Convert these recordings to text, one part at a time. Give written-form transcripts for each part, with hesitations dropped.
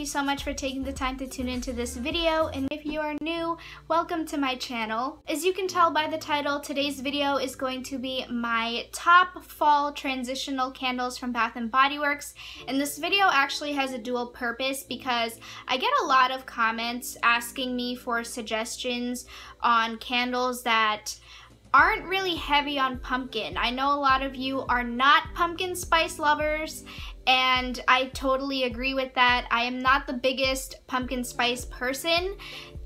you so much for taking the time to tune into this video, and if you are new, welcome to my channel. As you can tell by the title, today's video is going to be my top fall transitional candles from Bath & Body Works, and this video actually has a dual purpose because I get a lot of comments asking me for suggestions on candles that aren't really heavy on pumpkin. I know a lot of you are not pumpkin spice lovers, and I totally agree with that. I am not the biggest pumpkin spice person.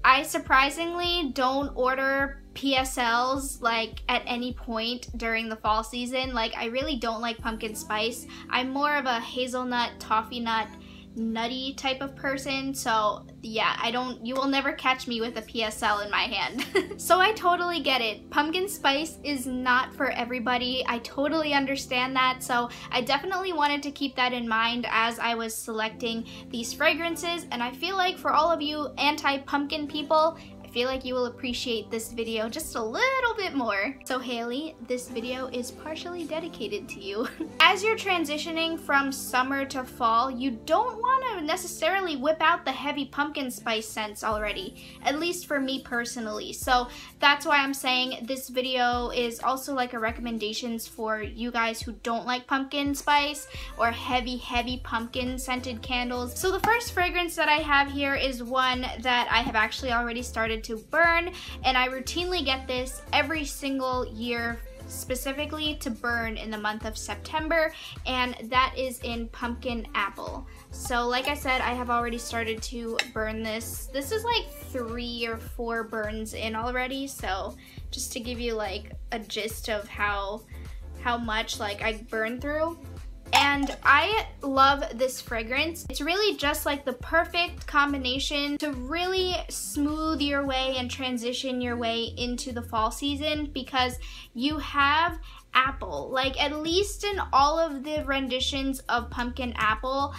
I surprisingly don't order PSLs like at any point during the fall season. Like, I really don't like pumpkin spice. I'm more of a hazelnut, toffee nut, nutty type of person, so yeah, you will never catch me with a PSL in my hand. So I totally get it. Pumpkin spice is not for everybody. I totally understand that, so I definitely wanted to keep that in mind as I was selecting these fragrances, and I feel like for all of you anti-pumpkin people, I feel like you will appreciate this video just a little bit more. So Haley, this video is partially dedicated to you. As you're transitioning from summer to fall, you don't want to necessarily whip out the heavy pumpkin spice scents already, at least for me personally. So that's why I'm saying this video is also like a recommendations for you guys who don't like pumpkin spice or heavy pumpkin scented candles. So the first fragrance that I have here is one that I have actually already started to burn, and I routinely get this every single year, specifically to burn in the month of September, and that is in pumpkin apple. So like I said, I have already started to burn this. This is like 3 or 4 burns in already, so just to give you like a gist of how much like I burn through. And I love this fragrance. It's really just like the perfect combination to really smooth your way and transition your way into the fall season, because you have apple. Like, at least in all of the renditions of pumpkin apple,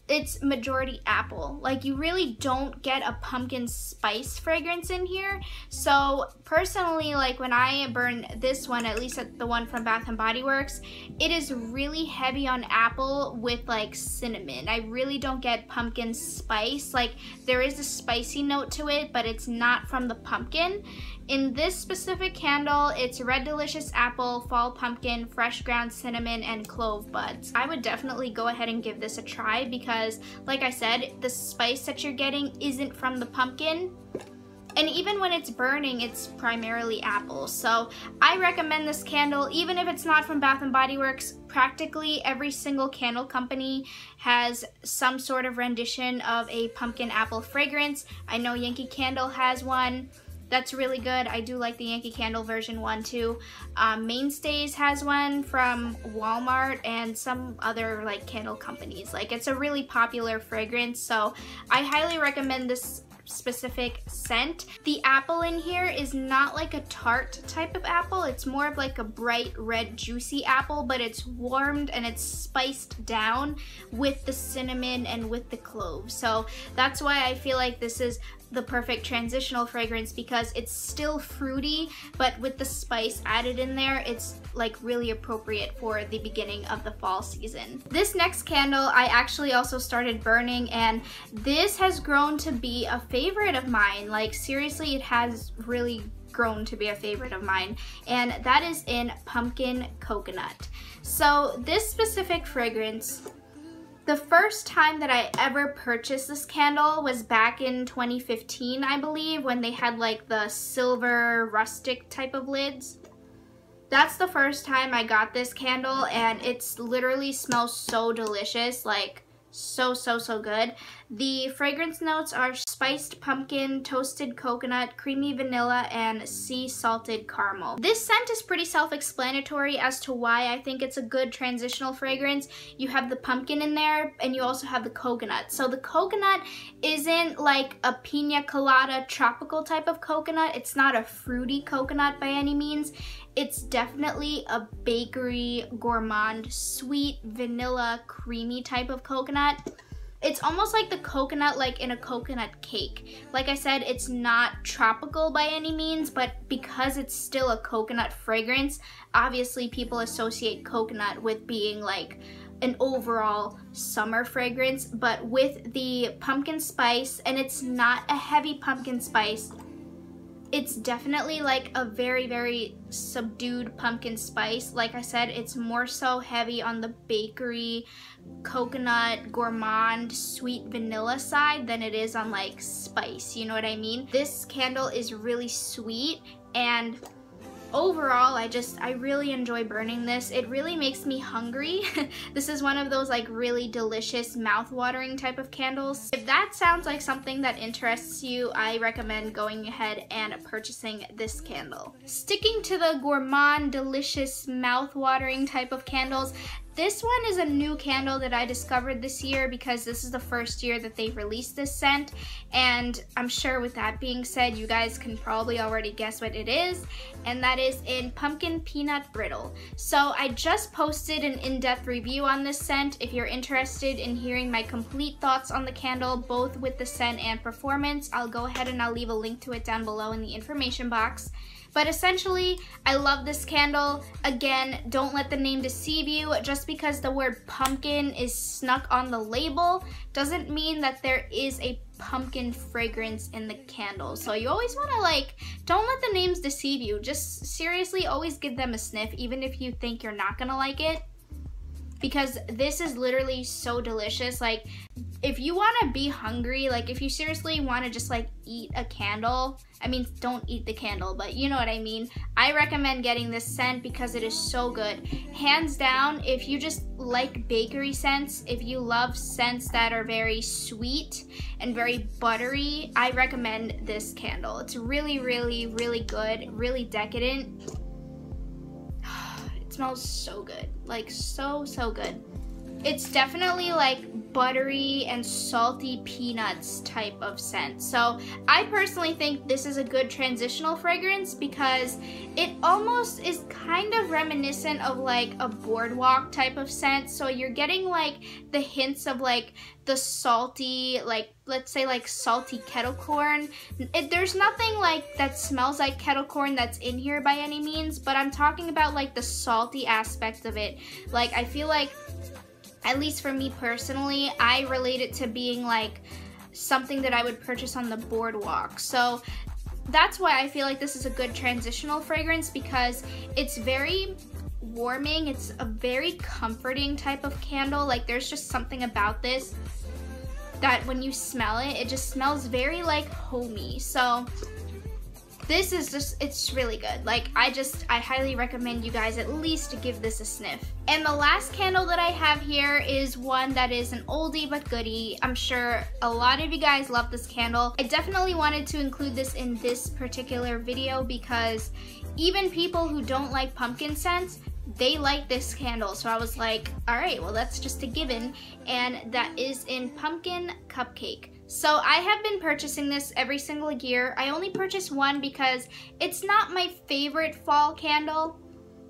it's majority apple. Like, you really don't get a pumpkin spice fragrance in here. So personally, like when I burn this one, at least at the one from Bath & Body Works, it is really heavy on apple with like cinnamon. I really don't get pumpkin spice. Like, there is a spicy note to it, but it's not from the pumpkin. In this specific candle, it's red delicious apple, fall pumpkin, fresh ground cinnamon, and clove buds. I would definitely go ahead and give this a try because, like I said, the spice that you're getting isn't from the pumpkin. And even when it's burning, it's primarily apple. So I recommend this candle, even if it's not from Bath & Body Works. Practically every single candle company has some sort of rendition of a pumpkin apple fragrance. I know Yankee Candle has one. That's really good. I do like the Yankee Candle version one too. Mainstays has one from Walmart and some other like candle companies. Like, it's a really popular fragrance, so I highly recommend this specific scent. The apple in here is not like a tart type of apple. It's more of like a bright red juicy apple, but it's warmed and it's spiced down with the cinnamon and with the clove. So that's why I feel like this is the perfect transitional fragrance, because it's still fruity, but with the spice added in there, it's like really appropriate for the beginning of the fall season. This next candle I actually also started burning, and this has grown to be a favorite of mine. Like, seriously, it has really grown to be a favorite of mine, and that is in pumpkin coconut. So this specific fragrance, the first time that I ever purchased this candle was back in 2015, I believe, when they had like the silver rustic type of lids. That's the first time I got this candle, and it's literally smells so delicious, like so good. The fragrance notes are spiced pumpkin, toasted coconut, creamy vanilla, and sea salted caramel. This scent is pretty self-explanatory as to why I think it's a good transitional fragrance. You have the pumpkin in there, and you also have the coconut. So the coconut isn't like a pina colada tropical type of coconut. It's not a fruity coconut by any means. It's definitely a bakery, gourmand, sweet, vanilla, creamy type of coconut. It's almost like the coconut, like in a coconut cake. Like I said, it's not tropical by any means, but because it's still a coconut fragrance, obviously people associate coconut with being like an overall summer fragrance, but with the pumpkin spice, and it's not a heavy pumpkin spice. It's definitely like a very, very subdued pumpkin spice. Like I said, it's more so heavy on the bakery, coconut, gourmand, sweet vanilla side than it is on like spice, you know what I mean? This candle is really sweet, and overall, I really enjoy burning this. It really makes me hungry. This is one of those like really delicious mouth-watering type of candles. If that sounds like something that interests you, I recommend going ahead and purchasing this candle. Sticking to the gourmand, delicious, mouth-watering type of candles, this one is a new candle that I discovered this year because this is the first year that they released this scent, and I'm sure with that being said, you guys can probably already guess what it is, and that is in Pumpkin Peanut Brittle. So I just posted an in-depth review on this scent. If you're interested in hearing my complete thoughts on the candle, both with the scent and performance, I'll go ahead and I'll leave a link to it down below in the information box. But essentially, I love this candle. Again, don't let the name deceive you. Just because the word pumpkin is snuck on the label doesn't mean that there is a pumpkin fragrance in the candle. So you always want to like, don't let the names deceive you. Just seriously always give them a sniff, even if you think you're not gonna like it. Because this is literally so delicious. Like, if you want to be hungry, like if you seriously want to just like eat a candle, I mean, don't eat the candle, but you know what I mean. I recommend getting this scent because it is so good. Hands down, if you just like bakery scents, if you love scents that are very sweet and very buttery, I recommend this candle. It's really, really, really good, really decadent. It smells so good, like so good. It's definitely like buttery and salty peanuts type of scent. So I personally think this is a good transitional fragrance because it almost is kind of reminiscent of like a boardwalk type of scent. So you're getting like the hints of like the salty, like let's say like salty kettle corn. There's nothing like that smells like kettle corn that's in here by any means, but I'm talking about like the salty aspect of it. Like I feel like, at least for me personally, I relate it to being like something that I would purchase on the boardwalk. So that's why I feel like this is a good transitional fragrance because it's very warming. It's a very comforting type of candle. Like there's just something about this that when you smell it, it just smells very like homey. So this is just, it's really good. Like I highly recommend you guys at least to give this a sniff. And the last candle that I have here is one that is an oldie but goodie. I'm sure a lot of you guys love this candle. I definitely wanted to include this in this particular video because even people who don't like pumpkin scents, they like this candle. So I was like, all right, well that's just a given. And that is in Pumpkin Cupcake. So I have been purchasing this every single year. I only purchased one because it's not my favorite fall candle.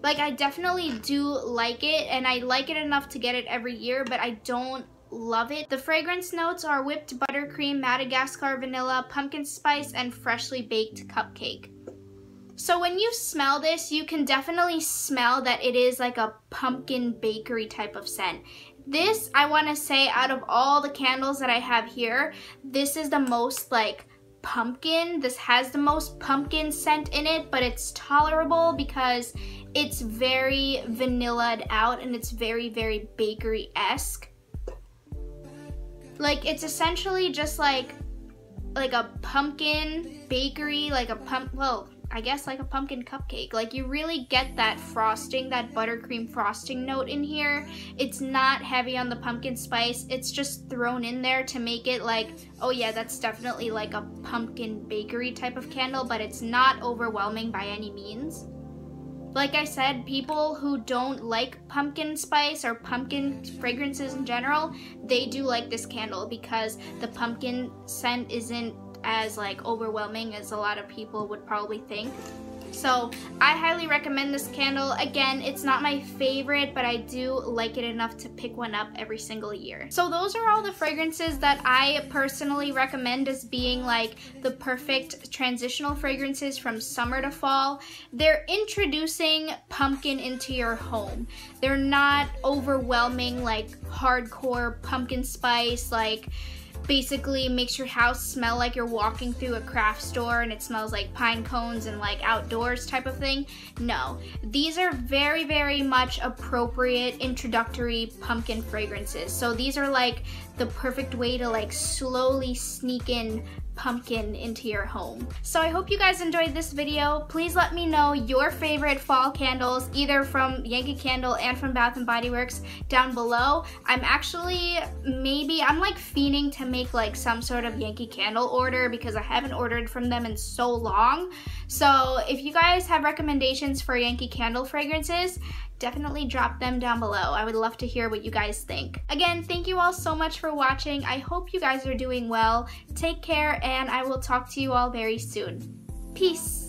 Like I definitely do like it and I like it enough to get it every year, but I don't love it. The fragrance notes are whipped buttercream, Madagascar vanilla, pumpkin spice, and freshly baked cupcake. So when you smell this, you can definitely smell that it is like a pumpkin bakery type of scent. This, I want to say, out of all the candles that I have here, this is the most like pumpkin. This has the most pumpkin scent in it, but it's tolerable because it's very vanilla'd out and it's very, very bakery-esque. Like it's essentially just like a pumpkin bakery, like a I guess like a pumpkin cupcake. Like you really get that frosting, that buttercream frosting note in here. It's not heavy on the pumpkin spice. It's just thrown in there to make it like, oh yeah, that's definitely like a pumpkin bakery type of candle, but it's not overwhelming by any means. Like I said, people who don't like pumpkin spice or pumpkin fragrances in general, they do like this candle because the pumpkin scent isn't as like overwhelming as a lot of people would probably think. So I highly recommend this candle. Again, it's not my favorite, but I do like it enough to pick one up every single year. So those are all the fragrances that I personally recommend as being like the perfect transitional fragrances from summer to fall. They're introducing pumpkin into your home. They're not overwhelming like hardcore pumpkin spice, like basically makes your house smell like you're walking through a craft store and it smells like pine cones and like outdoors type of thing. No, these are very, very much appropriate introductory pumpkin fragrances. So these are like the perfect way to like slowly sneak in pumpkin into your home. So I hope you guys enjoyed this video. Please let me know your favorite fall candles, either from Yankee Candle and from Bath & Body Works down below. I'm actually, I'm like fiending to make like some sort of Yankee Candle order because I haven't ordered from them in so long. So if you guys have recommendations for Yankee Candle fragrances, definitely drop them down below. I would love to hear what you guys think. Again, thank you all so much for watching. I hope you guys are doing well. Take care, and I will talk to you all very soon. Peace.